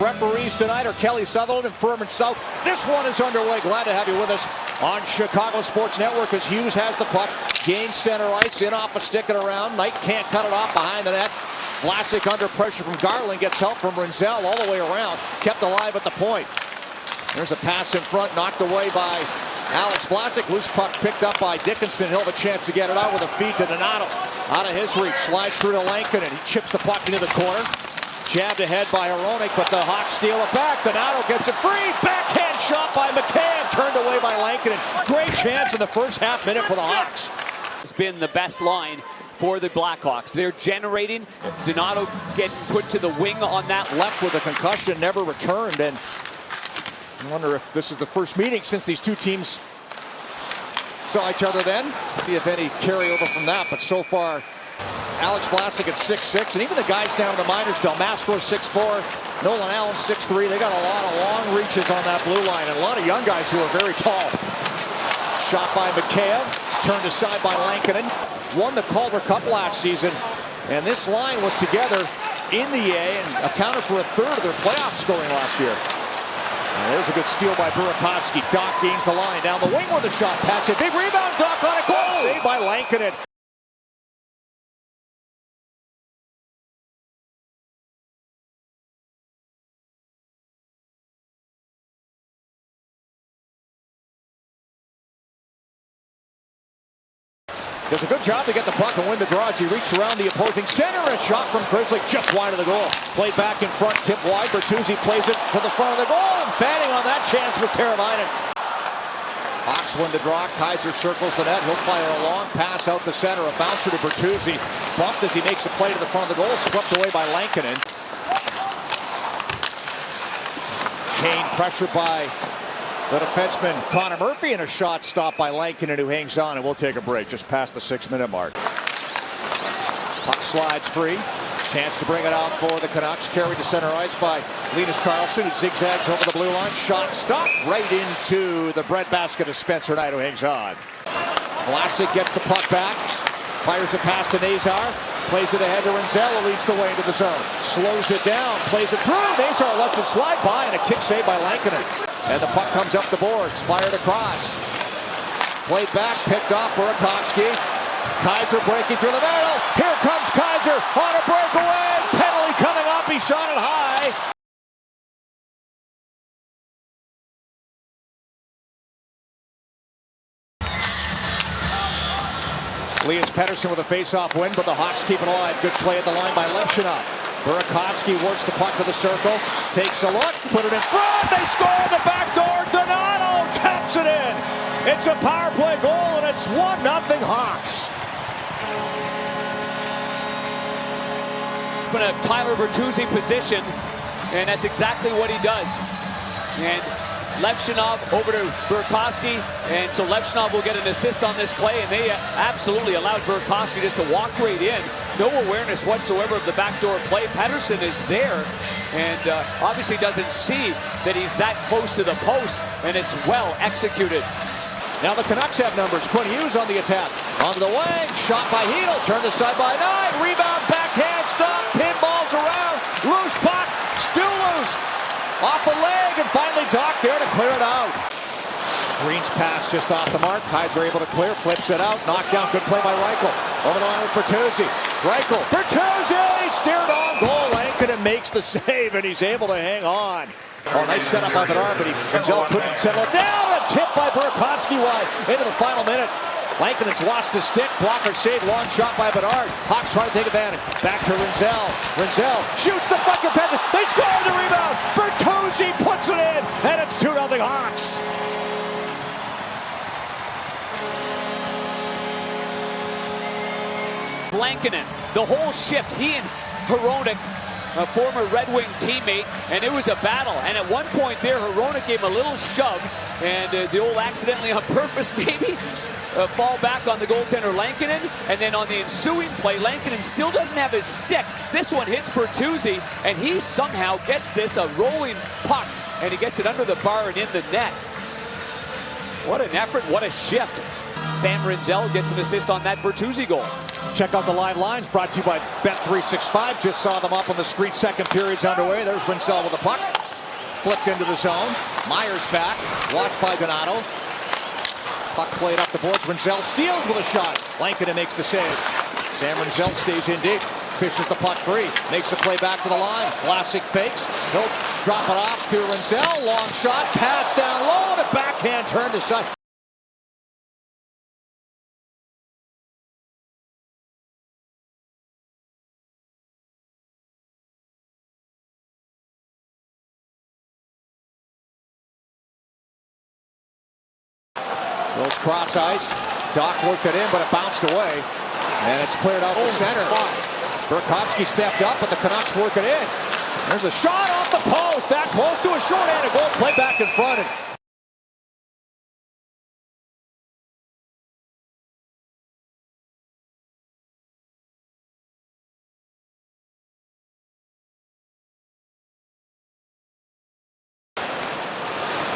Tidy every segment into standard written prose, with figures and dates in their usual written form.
referees tonight are Kelly Sutherland and Furman South. This one is underway. Glad to have you with us on Chicago Sports Network as Hughes has the puck. Gains center ice, in off a stick and around. Knight can't cut it off behind the net. Vlasic under pressure from Garland, gets help from Rinzel all the way around. Kept alive at the point. There's a pass in front, knocked away by Alex Vlasic. Loose puck picked up by Dickinson. He'll have a chance to get it out with a feed to Donato. Out of his reach, slides through to Lankin, and he chips the puck into the corner. Jabbed ahead by Hronek, but the Hawks steal it back. Donato gets it free. Backhand shot by McCann, turned away by Lankin. Great chance in the first half minute for the Hawks. It's been the best line for the Blackhawks. They're generating. Donato getting put to the wing on that left with a concussion, never returned. And I wonder if this is the first meeting since these two teams saw each other then. See if any carryover from that, but so far Alex Vlasic at 6'6", and even the guys down in the minors, Del Mastro 6'4", Nolan Allen 6'3". They got a lot of long reaches on that blue line, and a lot of young guys who are very tall. Shot by McCabe, it's turned aside by Lankinen. Won the Calder Cup last season, and this line was together in the A and accounted for a third of their playoff scoring last year. And there's a good steal by Burakovsky. Doc gains the line down the wing with a shot. Patch it, big rebound, Doc on a goal. Saved by Lankinen. Does a good job to get the puck and win the draw as he reached around the opposing center. A shot from Grizzly just wide of the goal. Played back in front, tip wide. Bertuzzi plays it to the front of the goal. And fanning on that chance was Teravainen. Hawks win the draw. Kaiser circles the net. He'll fire a long pass out the center. A bouncer to Bertuzzi. Bumped as he makes a play to the front of the goal. Swept away by Lankinen. Kane pressured by the defenseman Connor Murphy, and a shot stopped by Lankinen, who hangs on, and we'll take a break just past the 6-minute mark. Puck slides free. Chance to bring it out for the Canucks. Carried to center ice by Linus Karlsson. He zigzags over the blue line. Shot stopped right into the breadbasket of Spencer Knight, who hangs on. Vlasic gets the puck back. Fires it past to Nazar. Plays it ahead to Rinzel, who leads the way into the zone. Slows it down. Plays it through. Nazar lets it slide by, and a kick save by Lankinen. And the puck comes up the boards, fired across. Played back, picked off Burakovsky. Kaiser breaking through the middle. Here comes Kaiser on a breakaway. Penalty coming up, he shot it high. Elias Pettersson with a face-off win, but the Hawks keep it alive. Good play at the line by Levchinov. Burakovsky works the puck to the circle, takes a look, put it in front, they score the back door, Donato taps it in. It's a power play goal, and it's 1-0 Hawks. Put a Tyler Bertuzzi position, and that's exactly what he does. And Levchinov over to Burakovsky, and so Levchinov will get an assist on this play, and they absolutely allowed Burakovsky just to walk right in. No awareness whatsoever of the backdoor play. Pettersson is there, and obviously doesn't see that he's that close to the post, and it's well executed. Now the Canucks have numbers. Quinn Hughes on the attack. Onto the wing, shot by Hedl, turned aside by Knight, rebound, backhand, stop, pinballs around, loose puck, still loose. Off a leg, and finally Doc there to clear it out. Green's pass just off the mark. Kaiser able to clear, flips it out. Knocked down, good play by Reichel. Over the line with Bertuzzi. Reichel, Bertuzzi, steered on goal. Lankinen makes the save, and he's able to hang on. Oh, nice setup by Bedard, but Rinzel couldn't settle it down. A tip by Burakovsky wide into the final minute. Lankinen's lost his stick. Blocker save, long shot by Bedard. Hawks trying to take advantage. Back to Rinzel. Rinzel shoots the fucking pen. They score the rebound. Bertuzzi puts it in, and it's 2-0 Hawks. Lankinen, the whole shift, he and Hronek, a former Red Wing teammate, and it was a battle. And at one point there, Hronek gave him a little shove, and the old accidentally on purpose maybe, fall back on the goaltender Lankinen, and then on the ensuing play, Lankinen still doesn't have his stick. This one hits Bertuzzi, and he somehow gets this, a rolling puck, and he gets it under the bar and in the net. What an effort, what a shift. Sam Rinzel gets an assist on that Bertuzzi goal. Check out the live lines brought to you by Bet365. Just saw them up on the screen. Second period's underway. There's Rinzel with the puck. flipped into the zone. Myers back, watched by Donato. Puck played up the boards. Rinzel steals with a shot. Lankinen makes the save. Sam Rinzel stays in deep. Fishes the puck free. Makes the play back to the line. Vlasic fakes. He'll drop it off to Rinzel. Long shot. Pass down low and a backhand turn to side. Goes cross ice. Doc worked it in, but it bounced away. And it's cleared out the center. Burakovsky stepped up, but the Canucks work it in. There's a shot off the post. That close to a short-handed goal. Play back in front.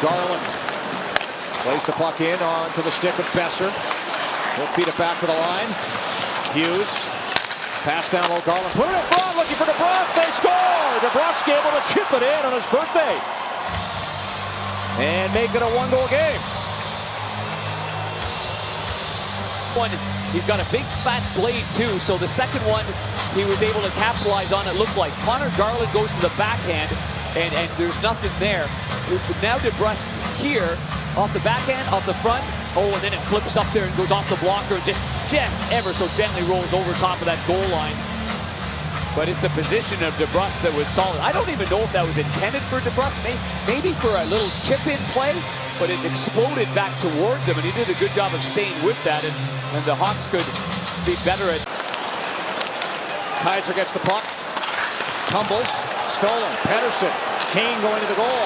Garland plays the puck in onto the stick of Besser. He'll feed it back to the line. Hughes. Pass down low. Garland put it in front, looking for DeBrusk. They score! DeBrusk able to chip it in on his birthday. And make it a one-goal game. He's got a big fat blade too, so the second one he was able to capitalize on, it looked like. Connor Garland goes to the backhand, and there's nothing there. Now DeBrusk here, off the backhand, off the front. Oh, and then it flips up there and goes off the blocker and just ever so gently rolls over top of that goal line. But it's the position of DeBrusk that was solid. I don't even know if that was intended for DeBrusk. Maybe for a little chip-in play, but it exploded back towards him, and he did a good job of staying with that, and the Hawks could be better at. Kaiser gets the puck. Tumbles. Stolen. Pettersson. Kane going to the goal.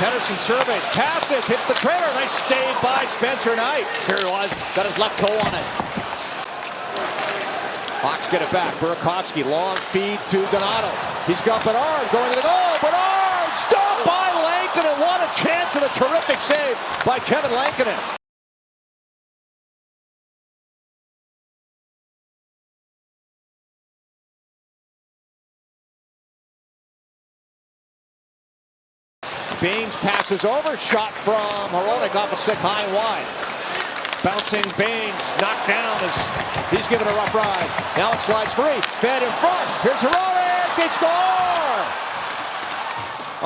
Pettersson surveys, passes, hits the trailer. Nice save by Spencer Knight. Here he was, got his left toe on it. Hawks get it back. Burakovsky, long feed to Donato. He's got Bernard going to the goal. Bernard stopped by Lankinen. What a chance and a terrific save by Kevin Lankinen. Baines passes over, shot from Hronek off a stick high and wide. Bouncing Baines, knocked down as he's given a rough ride. Now it slides free, fed in front. Here's Hronek, they score!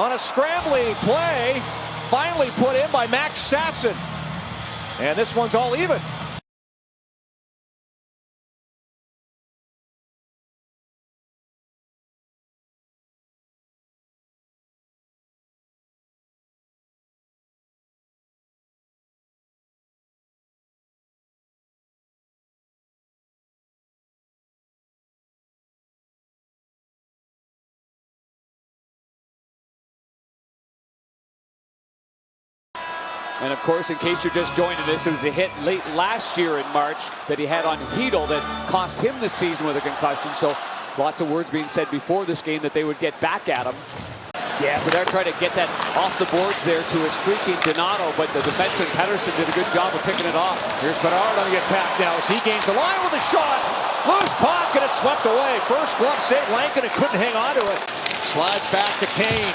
On a scrambling play, finally put in by Max Sasson. And this one's all even. And of course, in case you're just joining us, it was a hit late last year in March that he had on Hedl that cost him the season with a concussion. So lots of words being said before this game that they would get back at him. Yeah, but they're trying to get that off the boards there to a streaking Donato, but the defenseman Pettersson did a good job of picking it off. Here's Bernard on the attack now as he gains the line with a shot. Loose puck and it's swept away. First glove save, Lankinen couldn't hang on to it. Slides back to Kane.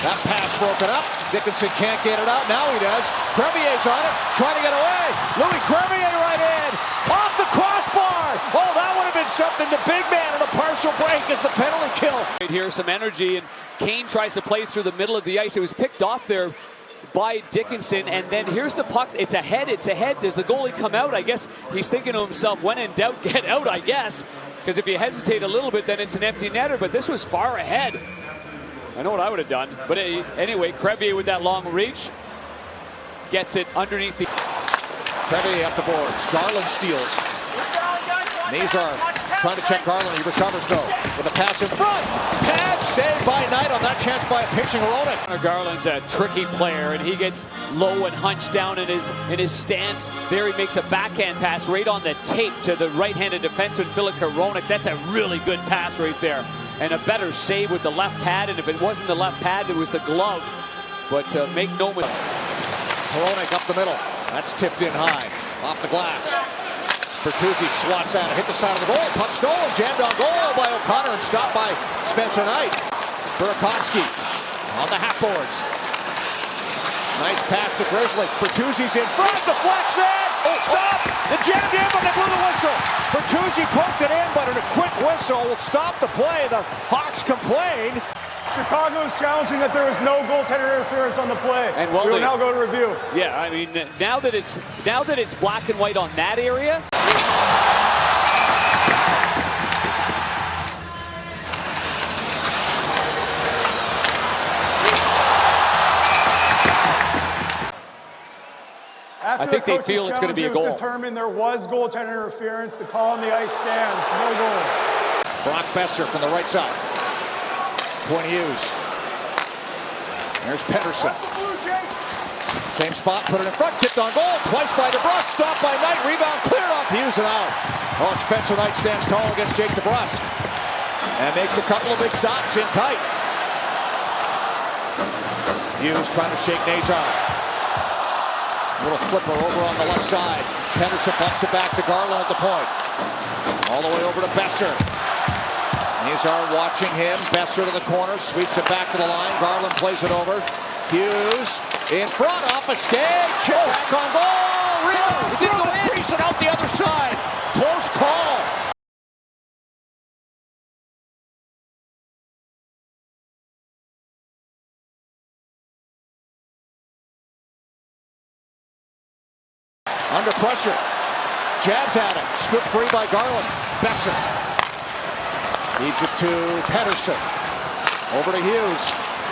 That pass broken up. Dickinson can't get it out. Now he does. Crevier's on it, trying to get away. Louis Crevier right in. Off the crossbar. Oh, that would have been something. The big man on a partial break is the penalty kill. Here's some energy, and Kane tries to play through the middle of the ice. It was picked off there by Dickinson, and then here's the puck. It's ahead. Does the goalie come out? I guess he's thinking to himself, when in doubt, get out, I guess. Because if you hesitate a little bit, then it's an empty netter, but this was far ahead. I know what I would have done. But anyway, Crevier with that long reach gets it underneath the... Crevier up the boards. Garland steals. Nazar trying to check Garland. He recovers, though, with a pass in front. Pad saved by Knight on that chance by a pinching Hronek. Garland's a tricky player, and he gets low and hunched down in his stance. There he makes a backhand pass right on the tape to the right-handed defenseman, Filip Hronek. That's a really good pass right there. And a better save with the left pad, and if it wasn't the left pad, it was the glove. But make no mistake. Hronek up the middle. That's tipped in high. Off the glass. Bertuzzi swats at it. Hit the side of the goal. Puck stolen. Jammed on goal by O'Connor and stopped by Spencer Knight. Burakovsky on the half boards. Nice pass to Grizzly. Bertuzzi's in front. Deflection. Stop. It jammed in, but they blew the whistle. Bertuzzi poked it in, but a quick whistle will stop the play. The Hawks complain. Chicago is challenging that there was no goaltender interference on the play. And we will now go to review. Yeah, I mean, now that it's black and white on that area. After I think they feel it's going to be a goal. Determined there was goaltender interference. The call on the ice stands. No goal. Brock Besser from the right side. Point Hughes. There's Pettersson. Same spot, put it in front, tipped on goal. Twice by DeBrusk, stopped by Knight, rebound cleared off Hughes and out. Oh, Spencer Knight stands tall against Jake DeBrusk. And makes a couple of big stops in tight. Hughes trying to shake Nazar. Little flipper over on the left side. Pettersson bumps it back to Garland at the point. All the way over to Besser. Nazar watching him. Besser to the corner. Sweeps it back to the line. Garland plays it over. Hughes in front. Off a skate. Chip back on goal. Rebound. It didn't go in. Crease it out the other side. Close call. Under pressure. Jabs at it. Scoop free by Garland. Besser. Feeds it to Pettersson. Over to Hughes.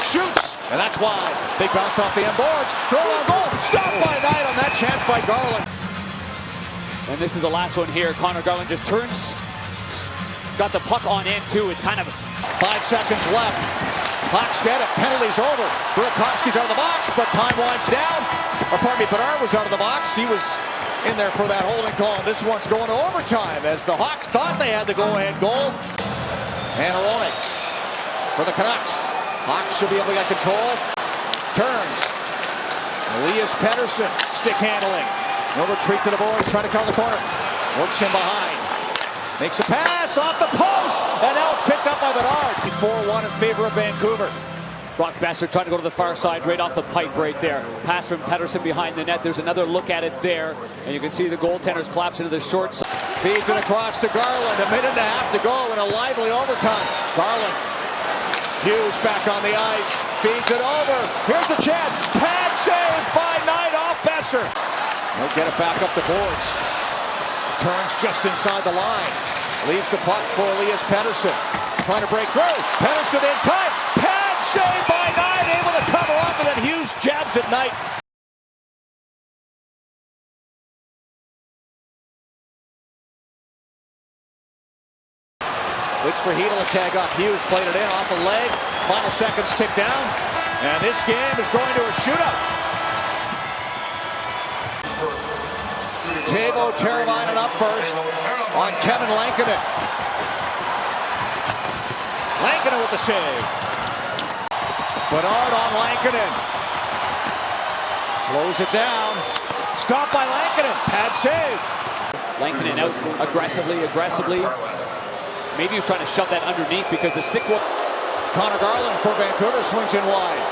Shoots. And that's wide. Big bounce off the end boards. Throw on goal. Stopped by Knight on that chance by Garland. And this is the last one here. Connor Garland just turns. Got the puck on in too. It's kind of 5 seconds left. Hawks get it. Penalty's over. Burakovsky's out of the box, but time winds down. Bedard was out of the box. He was in there for that holding call. This one's going to overtime as the Hawks thought they had the go-ahead goal. And Aronic for the Canucks. Hawks should be able to get control. Turns. Elias Pettersson stick handling. No retreat to the boards, trying to cover the corner. Works him behind. Makes a pass off the post. And now it's picked up by Bedard. 4-1 in favor of Vancouver. Brock Besser trying to go to the far side, right off the pipe right there. Pass from Pettersson behind the net. There's another look at it there. And you can see the goaltenders collapse into the short side. Feeds it across to Garland. A minute and a half to go in a lively overtime. Garland. Hughes back on the ice. Feeds it over. Here's the chance. Pad save by Knight off Besser. He'll get it back up the boards. Turns just inside the line. Leaves the puck for Elias Pettersson. Trying to break through. Pettersson in time. Pad save by Knight. Able to cover up, and then Hughes jabs at Knight. Waits for Hedl to tag up. Hughes played it in off the leg. Final seconds tick down. And this game is going to a shootout. Teuvo Teravainen up first on Kevin Lankinen. Lankinen with the save. Bedard on Lankinen. Slows it down. Stopped by Lankinen. Pad save. Lankinen out aggressively. Maybe he was trying to shove that underneath because the stick was... Connor Garland for Vancouver swings in wide.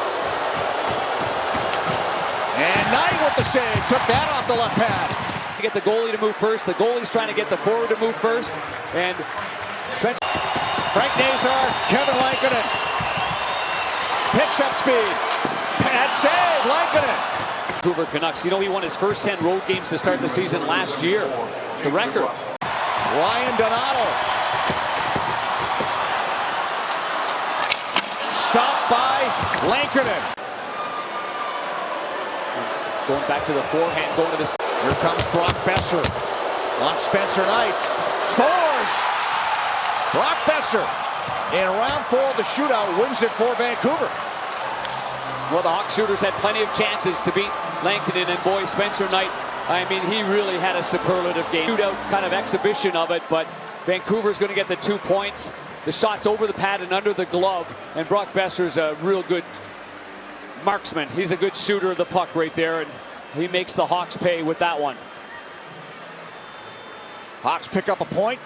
And Knight with the save. Took that off the left pad. To get the goalie to move first. The goalie's trying to get the forward to move first. And Spencer... Frank Nazar, Kevin Lankinen. Picks up speed. Pad save, Lankinen. Vancouver Canucks. You know, he won his first 10 road games to start the season last year. It's a record. Ryan Donato. Stopped by Lankinen. Going back to the forehand, going to the... Here comes Brock Besser on Spencer Knight. Scores! Brock Besser in round 4 of the shootout wins it for Vancouver. Well, the Hawks shooters had plenty of chances to beat Lankinen, and boy, Spencer Knight, I mean, he really had a superlative game. Shootout kind of exhibition of it, but Vancouver's going to get the 2 points. The shot's over the pad and under the glove, and Brock Besser's a real good marksman. He's a good shooter of the puck right there, and he makes the Hawks pay with that one. Hawks pick up a point.